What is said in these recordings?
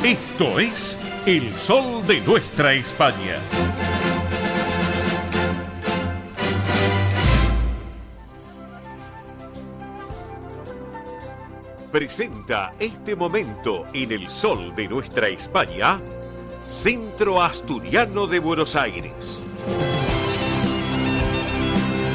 Esto es El Sol de Nuestra España. Presenta este momento en El Sol de Nuestra España, Centro Asturiano de Buenos Aires.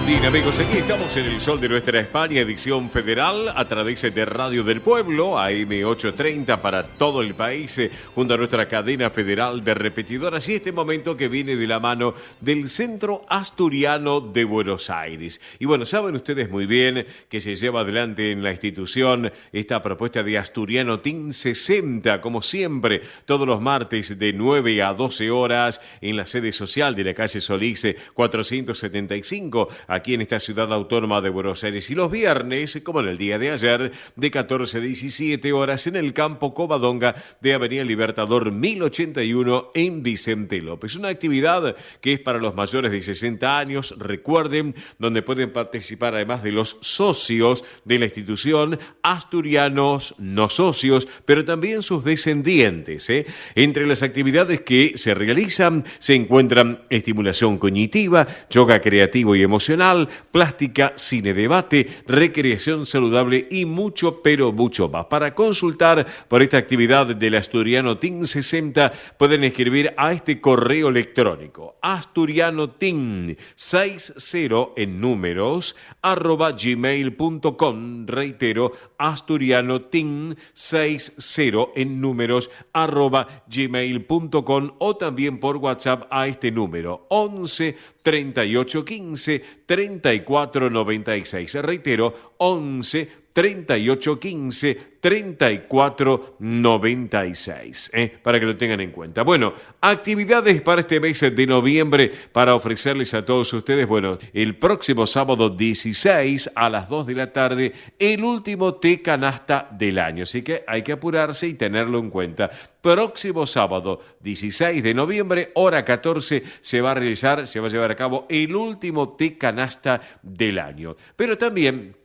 Bien, amigos, aquí estamos en El Sol de Nuestra España, edición federal, a través de Radio del Pueblo, AM830 para todo el país, junto a nuestra cadena federal de repetidoras, y este momento que viene de la mano del Centro Asturiano de Buenos Aires. Y bueno, saben ustedes muy bien que se lleva adelante en la institución esta propuesta de Asturiano Team 60, como siempre, todos los martes de 9 a 12 horas en la sede social de la calle Solís 475, aquí en esta ciudad autónoma de Buenos Aires, y los viernes, como en el día de ayer, de 14 a 17 horas en el campo Covadonga de Avenida Libertador 1081 en Vicente López. Una actividad que es para los mayores de 60 años, recuerden, donde pueden participar además de los socios de la institución, asturianos no socios, pero también sus descendientes. Entre las actividades que se realizan se encuentran estimulación cognitiva, yoga creativo y emocional, plástica, cine debate, recreación saludable y mucho, pero mucho más. Para consultar por esta actividad del Asturiano Team 60 pueden escribir a este correo electrónico asturianoteam60 en números @gmail.com. Reitero, asturianoteam60 en números @gmail.com, o también por WhatsApp a este número 11 38 15 34 96. Reitero, 11 38 15 34 96, para que lo tengan en cuenta. Bueno, actividades para este mes de noviembre para ofrecerles a todos ustedes. Bueno, el próximo sábado 16 a las 2 de la tarde, el último té canasta del año. Así que hay que apurarse y tenerlo en cuenta. Próximo sábado 16 de noviembre, hora 14, se va a llevar a cabo el último té canasta del año. Pero también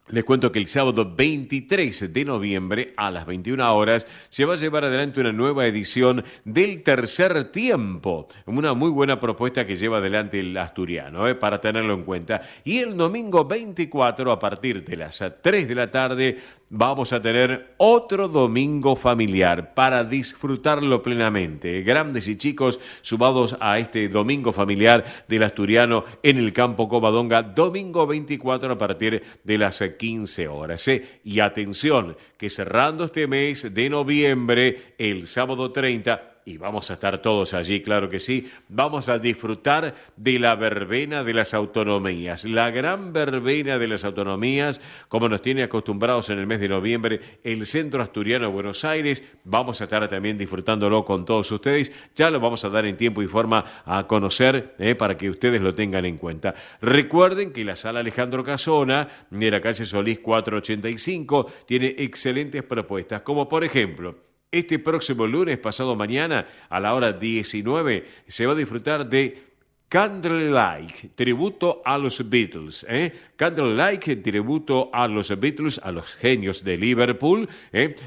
les cuento que el sábado 23 de noviembre a las 21 horas se va a llevar adelante una nueva edición del Tercer Tiempo. Una muy buena propuesta que lleva adelante el asturiano, para tenerlo en cuenta. Y el domingo 24, a partir de las 3 de la tarde, vamos a tener otro domingo familiar para disfrutarlo plenamente. Grandes y chicos sumados a este domingo familiar del asturiano en el campo Covadonga, domingo 24 a partir de las 15 horas. Y atención, que cerrando este mes de noviembre, el sábado 30, y vamos a estar todos allí, claro que sí, vamos a disfrutar de la verbena de las autonomías, la gran verbena de las autonomías, como nos tiene acostumbrados en el mes de noviembre el Centro Asturiano de Buenos Aires. Vamos a estar también disfrutándolo con todos ustedes, ya lo vamos a dar en tiempo y forma a conocer, para que ustedes lo tengan en cuenta. Recuerden que la Sala Alejandro Casona, de la calle Solís 485, tiene excelentes propuestas, como por ejemplo, este próximo lunes, pasado mañana, a la hora 19, se va a disfrutar de Candlelight, tributo a los Beatles. Candlelight, tributo a los Beatles, a los genios de Liverpool.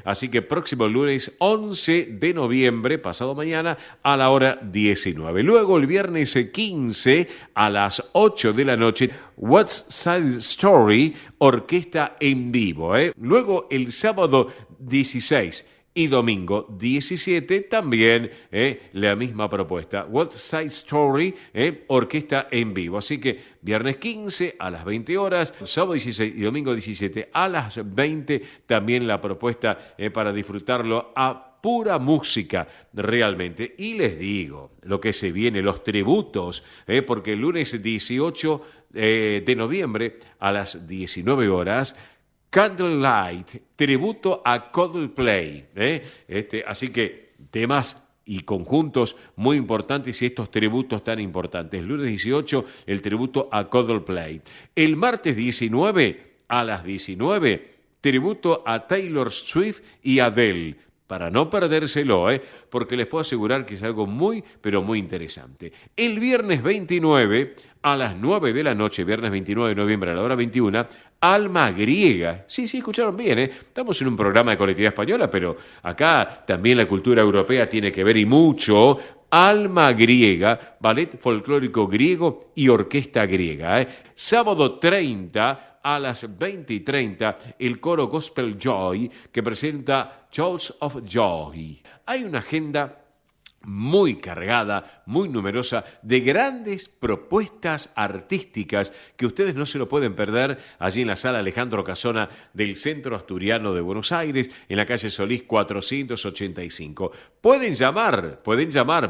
Así que próximo lunes 11 de noviembre, pasado mañana, a la hora 19. Luego el viernes 15 a las 8 de la noche, What's Side Story, orquesta en vivo. Luego el sábado 16 y domingo 17 también la misma propuesta. What Side Story, orquesta en vivo. Así que viernes 15 a las 20 horas, sábado 16 y domingo 17 a las 20 también la propuesta para disfrutarlo a pura música realmente. Y les digo lo que se viene, los tributos, porque el lunes 18 de noviembre a las 19 horas, Candlelight, tributo a Coldplay. Así que temas y conjuntos muy importantes y estos tributos tan importantes. Lunes 18, el tributo a Coldplay. El martes 19, a las 19, tributo a Taylor Swift y Adele. Para no perdérselo, porque les puedo asegurar que es algo muy, pero muy interesante. El viernes 29, a las 9 de la noche, viernes 29 de noviembre a la hora 21, Alma griega. Sí, sí, escucharon bien, ¿eh? Estamos en un programa de colectividad española, pero acá también la cultura europea tiene que ver y mucho. Alma griega, ballet folclórico griego y orquesta griega, ¿eh? Sábado 30 a las 20:30, el coro Gospel Joy que presenta Chords of Joy. Hay una agenda muy cargada, muy numerosa, de grandes propuestas artísticas que ustedes no se lo pueden perder allí en la sala Alejandro Casona del Centro Asturiano de Buenos Aires, en la calle Solís 485. Pueden llamar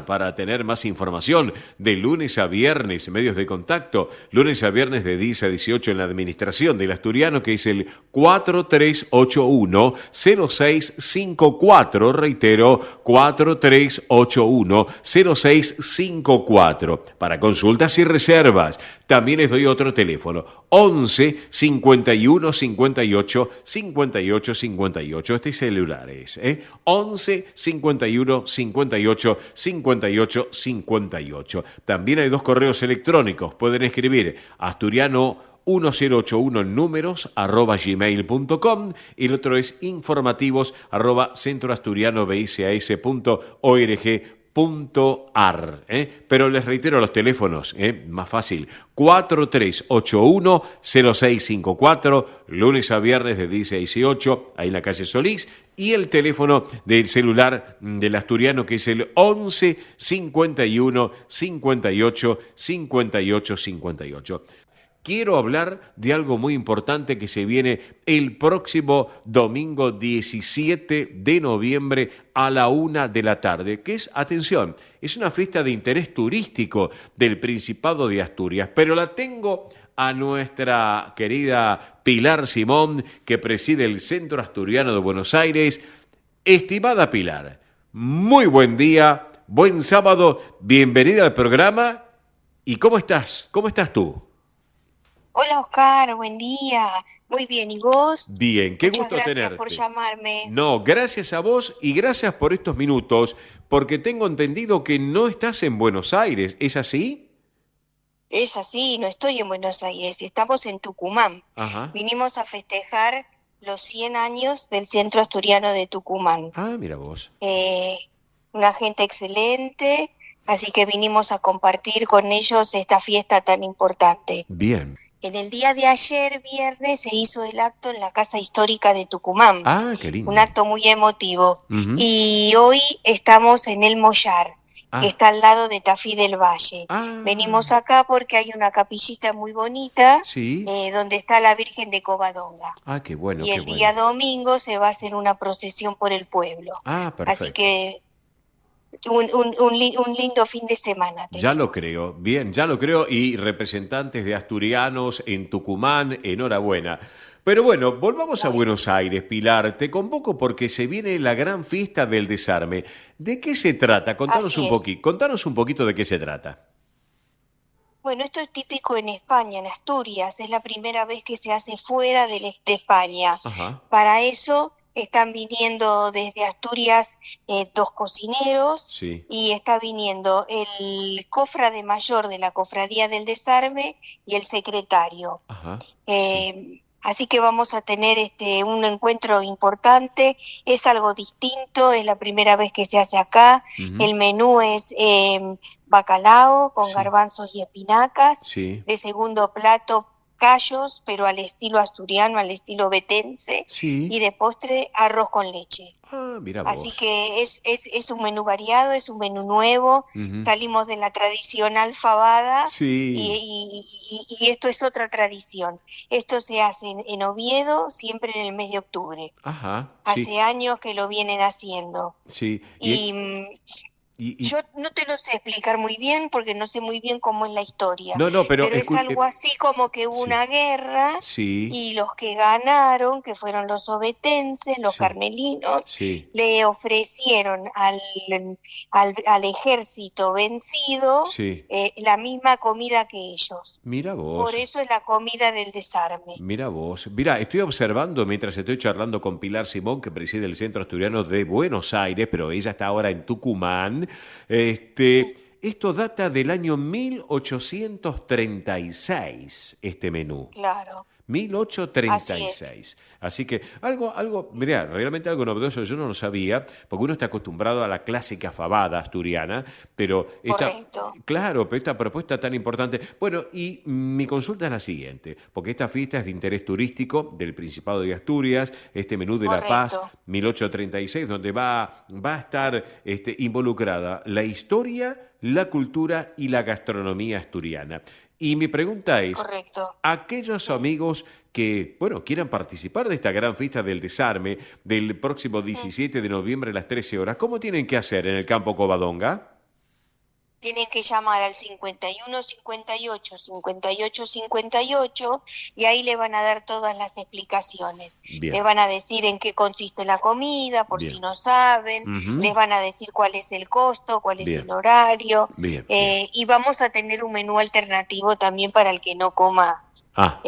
para tener más información de lunes a viernes, medios de contacto, lunes a viernes de 10 a 18 en la administración del Asturiano, que es el 4381-0654, reitero, 4381-0654. Para consultas y reservas, también les doy otro teléfono, 11 51 58 58 58. Este celular es 11 51 58 58 58. También hay dos correos electrónicos. Pueden escribir asturiano1081 números @gmail.com y el otro es informativos @centroasturianobics.org.ar. Pero les reitero los teléfonos, más fácil, 4381-0654, lunes a viernes de 10 a 18, ahí en la calle Solís, y el teléfono del celular del Asturiano, que es el 11 51 58 58 58. Quiero hablar de algo muy importante que se viene el próximo domingo 17 de noviembre a la 1 p.m, que es, atención, es una fiesta de interés turístico del Principado de Asturias, pero la tengo a nuestra querida Pilar Simón, que preside el Centro Asturiano de Buenos Aires. Estimada Pilar, muy buen día, buen sábado, bienvenida al programa. ¿Y cómo estás? ¿Cómo estás tú? Hola Oscar, buen día. Muy bien, ¿y vos? Bien, qué Muchas gusto gracias tenerte. por llamarme. No, gracias a vos y gracias por estos minutos, porque tengo entendido que no estás en Buenos Aires, ¿es así? Es así, no estoy en Buenos Aires, estamos en Tucumán. Ajá. Vinimos a festejar los 100 años del Centro Asturiano de Tucumán. Ah, mira vos. Una gente excelente, así que vinimos a compartir con ellos esta fiesta tan importante. Bien. En el día de ayer, viernes, se hizo el acto en la Casa Histórica de Tucumán. Ah, qué lindo. Un acto muy emotivo. Ujú. Y hoy estamos en el Mollar, Ah. que está al lado de Tafí del Valle. Ah. Venimos acá porque hay una capillita muy bonita, Sí. donde está la Virgen de Covadonga. Ah, qué bueno, Y qué el bueno. día domingo se va a hacer una procesión por el pueblo. Ah, perfecto. Así que un lindo fin de semana tenemos. Ya lo creo, bien, ya lo creo, y representantes de asturianos en Tucumán, enhorabuena. Pero bueno, volvamos a Buenos Aires, Pilar. Te convoco porque se viene la gran fiesta del desarme. ¿De qué se trata? Contanos Así un es. poquito. Contanos un poquito de qué se trata. Bueno, esto es típico en España, en Asturias. Es la primera vez que se hace fuera de España. Ajá. Para eso están viniendo desde Asturias 2 cocineros, Sí. y está viniendo el cofrade mayor de la Cofradía del Desarme y el secretario. Ajá. Así que vamos a tener un encuentro importante. Es algo distinto, es la primera vez que se hace acá. Ujú. El menú es bacalao con Sí. garbanzos y espinacas. Sí. De segundo plato, callos, pero al estilo asturiano, al estilo betense. Sí. Y de postre, arroz con leche. Ah, mira vos. Así que es un menú variado, es un menú nuevo. Ujú. Salimos de la tradicional fabada. Sí. Y esto es otra tradición. Esto se hace en Oviedo, siempre en el mes de octubre. Ajá. Hace Sí. años que lo vienen haciendo. Sí. Yo no te lo sé explicar muy bien porque no sé muy bien cómo es la historia. No, no, pero es algo así como que hubo sí. una guerra. Sí. Y los que ganaron, que fueron los obetenses, los Sí. carmelinos, Sí. le ofrecieron al ejército vencido Sí. la misma comida que ellos. Mira vos. Por eso es la comida del desarme. Mira vos. Mira, estoy observando mientras estoy charlando con Pilar Simón, que preside el Centro Asturiano de Buenos Aires, pero ella está ahora en Tucumán. Esto data del año 1836, este menú. Claro. 1836. Así que mirá, realmente algo novedoso, yo no lo sabía, porque uno está acostumbrado a la clásica fabada asturiana, pero Correcto. claro, pero esta propuesta tan importante. Bueno, y mi consulta es la siguiente, porque esta fiesta es de interés turístico del Principado de Asturias, este menú de La Paz, Correcto. 1836, donde va a estar involucrada la historia, la cultura y la gastronomía asturiana. Y mi pregunta es, Correcto. aquellos amigos que, bueno, quieran participar de esta gran fiesta del desarme del próximo 17 de noviembre a las 13 horas, ¿cómo tienen que hacer en el campo Covadonga? Tienen que llamar al 51 58 58 58 y ahí le van a dar todas las explicaciones. Bien, Le van a decir en qué consiste la comida, por si bien. no saben, les Ujú. van a decir cuál es el costo, cuál es Bien, el horario, bien, bien. y vamos a tener un menú alternativo también para el que no coma Ah,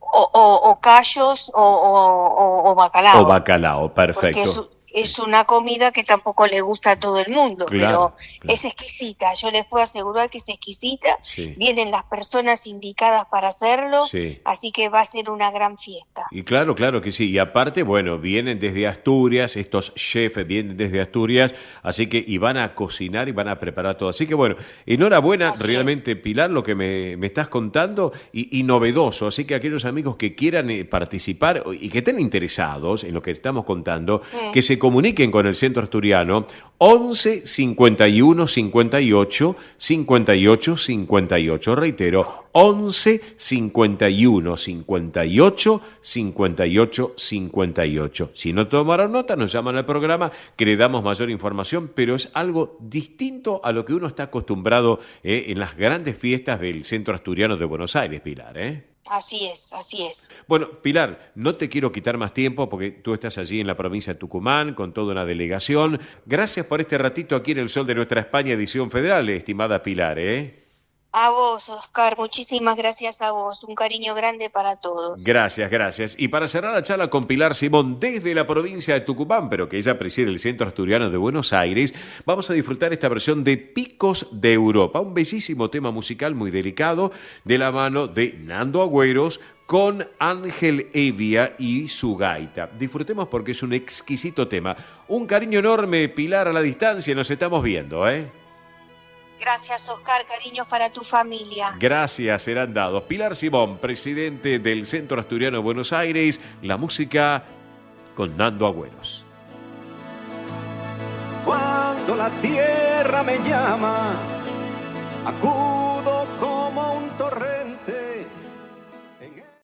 o callos o o bacalao, bacalao, porque perfecto. Sí, es una comida que tampoco le gusta a todo el mundo, claro, pero claro. es exquisita, yo les puedo asegurar que es exquisita, Sí, vienen las personas indicadas para hacerlo, sí. así que va a ser una gran fiesta. Y claro, claro que sí. Y aparte, bueno, vienen desde Asturias, estos chefs vienen desde Asturias, así que y van a cocinar y van a preparar todo. Así que bueno, enhorabuena Así es. realmente, Pilar, lo que me estás contando y novedoso. Así que aquellos amigos que quieran participar y que estén interesados en lo que estamos contando, Mm. que se comuniquen con el Centro Asturiano 11 51 58 58 58. Reitero, 11 51 58 58 58. Si no tomaron nota, nos llaman al programa que le damos mayor información, pero es algo distinto a lo que uno está acostumbrado en las grandes fiestas del Centro Asturiano de Buenos Aires, Pilar. Así es, así es. Bueno, Pilar, no te quiero quitar más tiempo porque tú estás allí en la provincia de Tucumán con toda una delegación. Gracias por este ratito aquí en el Sol de Nuestra España, edición federal, estimada Pilar. A vos, Oscar, muchísimas gracias a vos, un cariño grande para todos. Gracias, gracias. Y para cerrar la charla con Pilar Simón desde la provincia de Tucumán, pero que ella preside el Centro Asturiano de Buenos Aires, vamos a disfrutar esta versión de Picos de Europa, un bellísimo tema musical muy delicado de la mano de Nando Agüeros con Ángel Evia y su gaita. Disfrutemos porque es un exquisito tema. Un cariño enorme, Pilar, a la distancia, nos estamos viendo, ¿eh? Gracias, Oscar, cariños para tu familia. Gracias, serán dados. Pilar Simón, presidente del Centro Asturiano de Buenos Aires, la música con Nando Agüeros. Cuando la tierra me llama, acudo como un torrente.